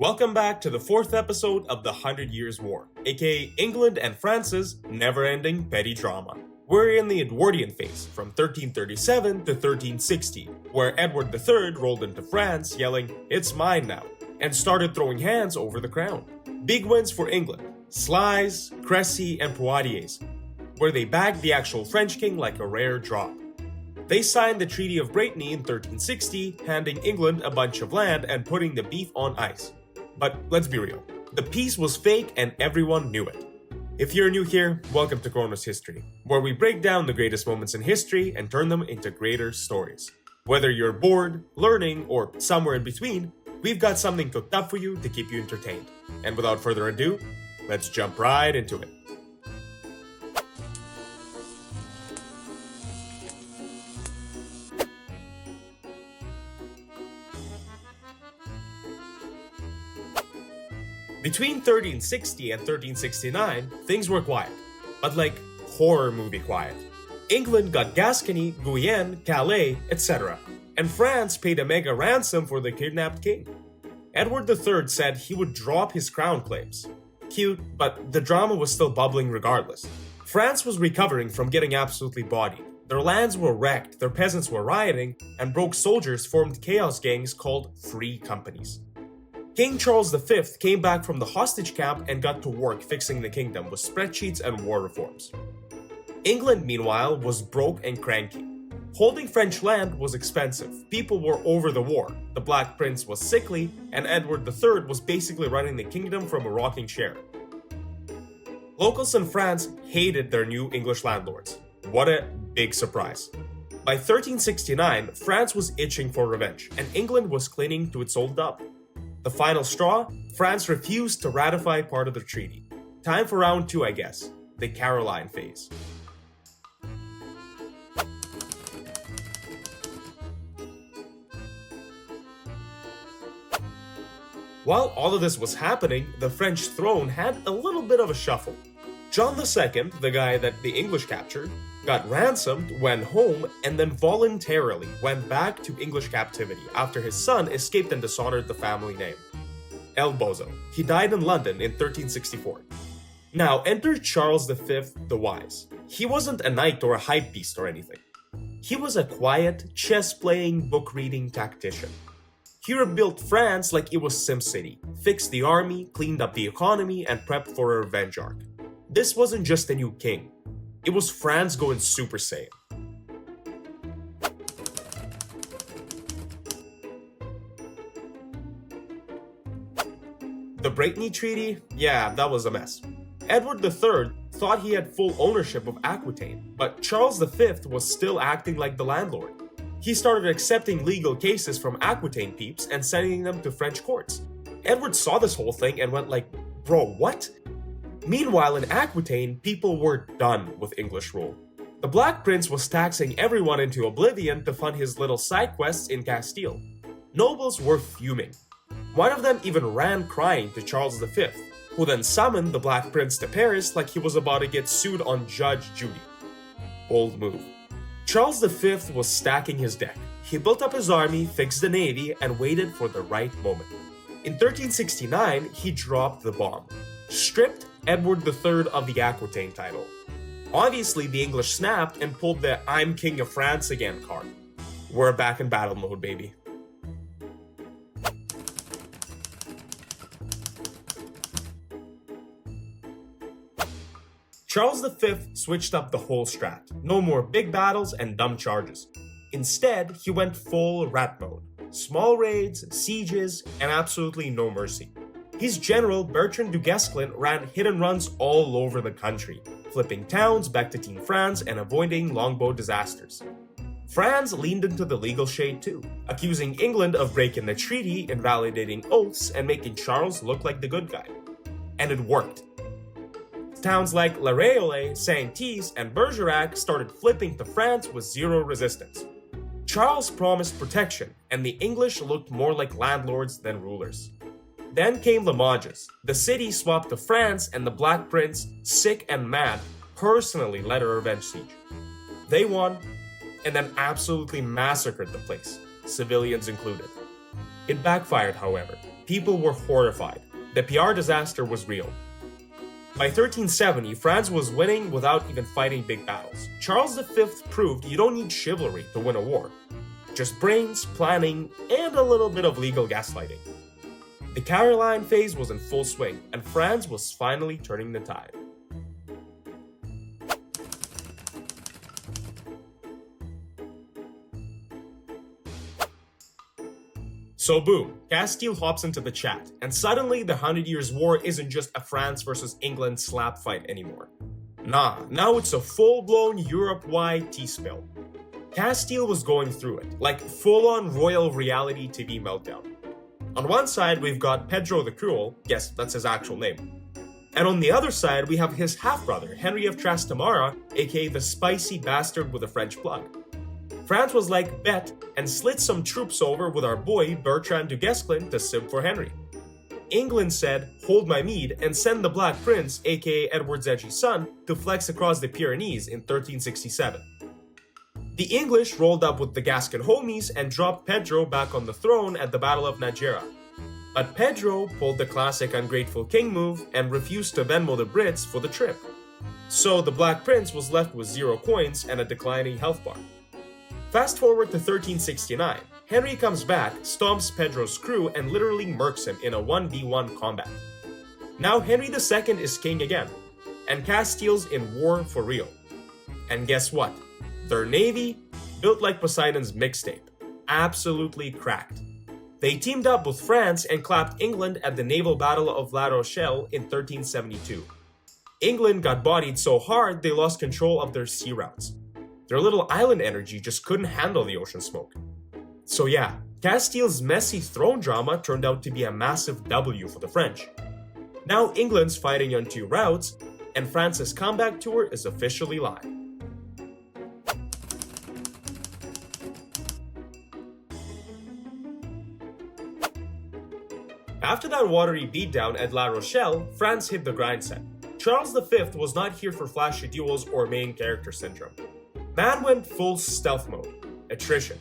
Welcome back to the fourth episode of the 100 Years' War, aka England and France's never-ending petty drama. We're in the Edwardian phase, from 1337 to 1360, where Edward III rolled into France yelling, "It's mine now," and started throwing hands over the crown. Big wins for England: Sluys, Crécy, and Poitiers, where they bagged the actual French king like a rare drop. They signed the Treaty of Brittany in 1360, handing England a bunch of land and putting the beef on ice. But let's be real, the peace was fake and everyone knew it. If you're new here, welcome to Chronos History, where we break down the greatest moments in history and turn them into greater stories. Whether you're bored, learning, or somewhere in between, we've got something cooked up for you to keep you entertained. And without further ado, let's jump right into it. Between 1360 and 1369, things were quiet, but like horror movie quiet. England got Gascony, Guyenne, Calais, etc., and France paid a mega ransom for the kidnapped king. Edward III said he would drop his crown claims. Cute, but the drama was still bubbling regardless. France was recovering from getting absolutely bodied. Their lands were wrecked, their peasants were rioting, and broke soldiers formed chaos gangs called Free Companies. King Charles V came back from the hostage camp and got to work fixing the kingdom with spreadsheets and war reforms. England, meanwhile, was broke and cranky. Holding French land was expensive, people were over the war, the Black Prince was sickly, and Edward III was basically running the kingdom from a rocking chair. Locals in France hated their new English landlords. What a big surprise. By 1369, France was itching for revenge, and England was clinging to its old dub. The final straw? France refused to ratify part of the treaty. Time for round 2, I guess. The Caroline phase. While all of this was happening, the French throne had a little bit of a shuffle. John II, the guy that the English captured, got ransomed, went home, and then voluntarily went back to English captivity after his son escaped and dishonored the family name. El Bozo. He died in London in 1364. Now enter Charles V the Wise. He wasn't a knight or a hype beast or anything. He was a quiet, chess-playing, book-reading tactician. He rebuilt France like it was SimCity, fixed the army, cleaned up the economy, and prepped for a revenge arc. This wasn't just a new king. It was France going Super Saiyan. The Brittany Treaty? Yeah, that was a mess. Edward III thought he had full ownership of Aquitaine, but Charles V was still acting like the landlord. He started accepting legal cases from Aquitaine peeps and sending them to French courts. Edward saw this whole thing and went like, bro, what? Meanwhile, in Aquitaine, people were done with English rule. The Black Prince was taxing everyone into oblivion to fund his little side quests in Castile. Nobles were fuming. One of them even ran crying to Charles V, who then summoned the Black Prince to Paris like he was about to get sued on Judge Judy. Bold move. Charles V was stacking his deck. He built up his army, fixed the navy, and waited for the right moment. In 1369, he dropped the bomb. Stripped Edward III of the Aquitaine title. Obviously, the English snapped and pulled the "I'm King of France again" card. We're back in battle mode, baby. Charles V switched up the whole strat. No more big battles and dumb charges. Instead, he went full rat mode. Small raids, sieges, and absolutely no mercy. His general, Bertrand du Guesclin, ran hit and runs all over the country, flipping towns back to Team France and avoiding longbow disasters. France leaned into the legal shade too, accusing England of breaking the treaty, invalidating oaths, and making Charles look like the good guy. And it worked. Towns like La Réole, Saint-Thys, and Bergerac started flipping to France with zero resistance. Charles promised protection, and the English looked more like landlords than rulers. Then came Limoges. The city swapped to France, and the Black Prince, sick and mad, personally led a revenge siege. They won, and then absolutely massacred the place, civilians included. It backfired, however. People were horrified. The PR disaster was real. By 1370, France was winning without even fighting big battles. Charles V proved you don't need chivalry to win a war. Just brains, planning, and a little bit of legal gaslighting. The Caroline phase was in full swing, and France was finally turning the tide. So boom, Castile hops into the chat, and suddenly the 100 Years' War isn't just a France versus England slap fight anymore. Nah, now it's a full-blown Europe-wide tea spill. Castile was going through it, like full-on royal reality TV meltdown. On one side, we've got Pedro the Cruel, yes, that's his actual name. And on the other side, we have his half-brother, Henry of Trastamara, aka the spicy bastard with a French blood. France was like, bet, and slid some troops over with our boy Bertrand du Guesclin to simp for Henry. England said, hold my mead, and send the Black Prince, aka Edward's edgy son, to flex across the Pyrenees in 1367. The English rolled up with the Gascon homies and dropped Pedro back on the throne at the Battle of Najera. But Pedro pulled the classic ungrateful king move and refused to Venmo the Brits for the trip. So the Black Prince was left with 0 coins and a declining health bar. Fast forward to 1369, Henry comes back, stomps Pedro's crew, and literally murks him in a 1v1 combat. Now Henry II is king again, and Castile's in war for real. And guess what? Their navy, built like Poseidon's mixtape, absolutely cracked. They teamed up with France and clapped England at the naval battle of La Rochelle in 1372. England got bodied so hard they lost control of their sea routes. Their little island energy just couldn't handle the ocean smoke. So yeah, Castile's messy throne drama turned out to be a massive W for the French. Now England's fighting on 2 routes, and France's comeback tour is officially live. After that watery beatdown at La Rochelle, France hit the grind set. Charles V was not here for flashy duels or main character syndrome. Man went full stealth mode, attrition.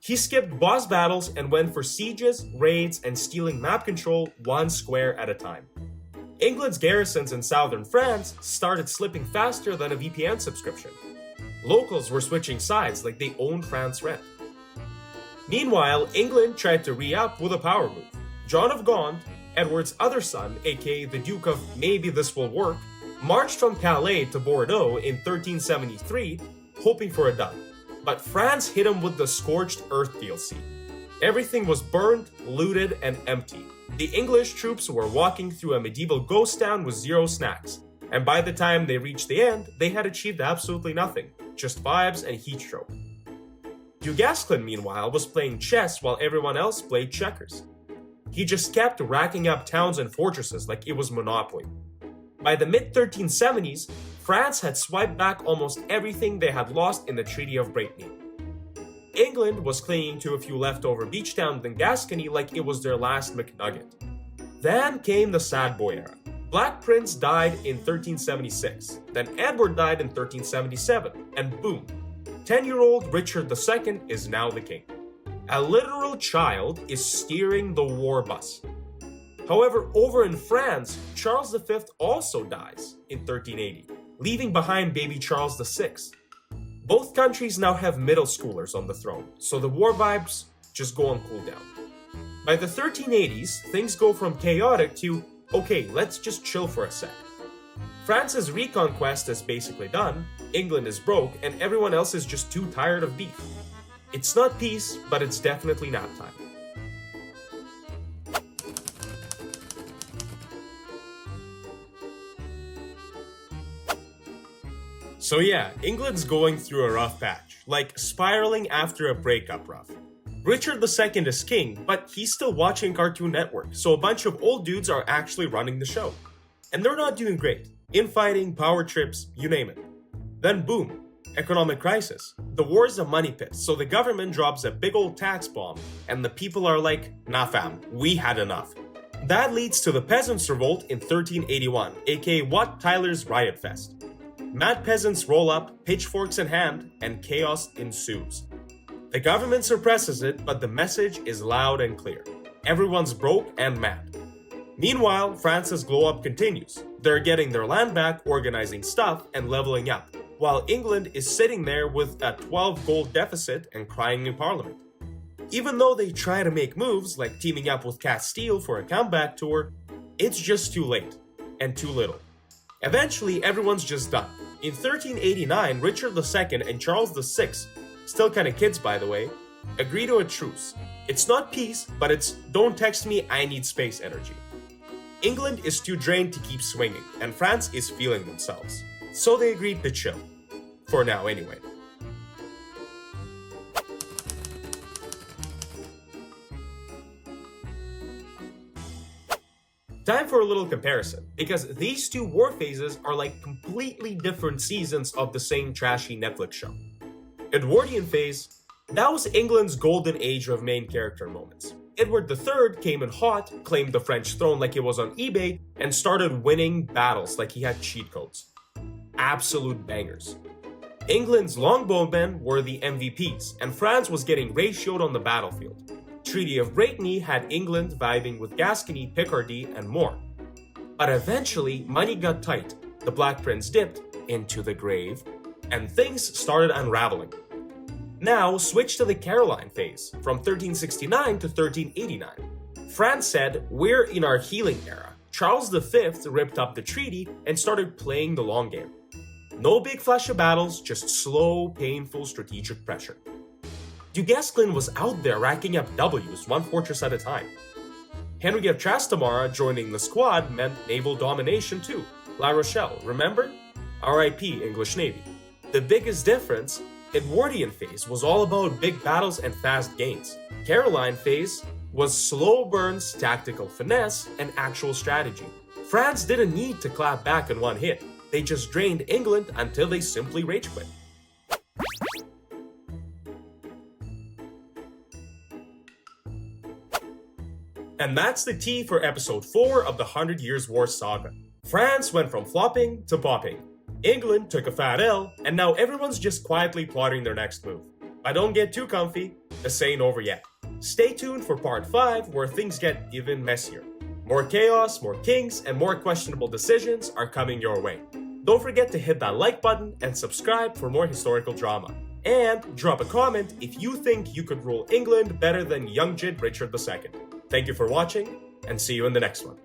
He skipped boss battles and went for sieges, raids, and stealing map control 1 square at a time. England's garrisons in southern France started slipping faster than a VPN subscription. Locals were switching sides like they owned France rent. Meanwhile, England tried to re-up with a power move. John of Gaunt, Edward's other son, aka the Duke of Maybe This Will Work, marched from Calais to Bordeaux in 1373, hoping for a dub. But France hit him with the Scorched Earth DLC. Everything was burned, looted, and empty. The English troops were walking through a medieval ghost town with 0 snacks, and by the time they reached the end, they had achieved absolutely nothing, just vibes and heat stroke. Du Guesclin, meanwhile, was playing chess while everyone else played checkers. He just kept racking up towns and fortresses like it was Monopoly. By the mid-1370s, France had swiped back almost everything they had lost in the Treaty of Brittany. England was clinging to a few leftover beach towns in Gascony like it was their last McNugget. Then came the sad boy era. Black Prince died in 1376, then Edward died in 1377, and boom, 10-year-old Richard II is now the king. A literal child is steering the war bus. However, over in France, Charles V also dies in 1380, leaving behind baby Charles VI. Both countries now have middle schoolers on the throne, so the war vibes just go on cooldown. By the 1380s, things go from chaotic to, okay, let's just chill for a sec. France's reconquest is basically done, England is broke, and everyone else is just too tired of beef. It's not peace, but it's definitely nap time. So yeah, England's going through a rough patch, like spiraling after a breakup rough. Richard II is king, but he's still watching Cartoon Network, so a bunch of old dudes are actually running the show. And they're not doing great. Infighting, power trips, you name it. Then boom, economic crisis. The war's a money pit, so the government drops a big old tax bomb, and the people are like, nah fam, we had enough. That leads to the Peasants' Revolt in 1381, aka Wat Tyler's Riot Fest. Mad peasants roll up, pitchforks in hand, and chaos ensues. The government suppresses it, but the message is loud and clear. Everyone's broke and mad. Meanwhile, France's glow-up continues. They're getting their land back, organizing stuff, and leveling up, while England is sitting there with a 12-goal deficit and crying in Parliament. Even though they try to make moves, like teaming up with Castile for a comeback tour, it's just too late, and too little. Eventually, everyone's just done. In 1389, Richard II and Charles VI, still kinda kids by the way, agree to a truce. It's not peace, but it's don't text me, I need space energy. England is too drained to keep swinging, and France is feeling themselves. So they agreed to chill. For now, anyway. Time for a little comparison, because these two war phases are like completely different seasons of the same trashy Netflix show. Edwardian phase, that was England's golden age of main character moments. Edward III came in hot, claimed the French throne like it was on eBay, and started winning battles like he had cheat codes. Absolute bangers. England's longbowmen were the MVPs, and France was getting ratioed on the battlefield. Treaty of Brittany had England vibing with Gascony, Picardy, and more. But eventually, money got tight, the Black Prince dipped into the grave, and things started unraveling. Now, switch to the Caroline phase, from 1369 to 1389. France said, we're in our healing era. Charles V ripped up the treaty and started playing the long game. No big flash of battles, just slow, painful strategic pressure. Du Guesclin was out there racking up W's, one fortress at a time. Henry of Trastamara joining the squad meant naval domination too. La Rochelle, remember? RIP English Navy. The biggest difference, Edwardian phase was all about big battles and fast gains. Caroline phase was slow burns, tactical finesse, and actual strategy. France didn't need to clap back in one hit. They just drained England until they simply rage quit. And that's the tea for episode 4 of the 100 Years' War saga. France went from flopping to popping. England took a fat L, and now everyone's just quietly plotting their next move. But don't get too comfy, this ain't over yet. Stay tuned for part 5 where things get even messier. More chaos, more kings, and more questionable decisions are coming your way. Don't forget to hit that like button and subscribe for more historical drama. And drop a comment if you think you could rule England better than young Jid Richard II. Thank you for watching, and see you in the next one.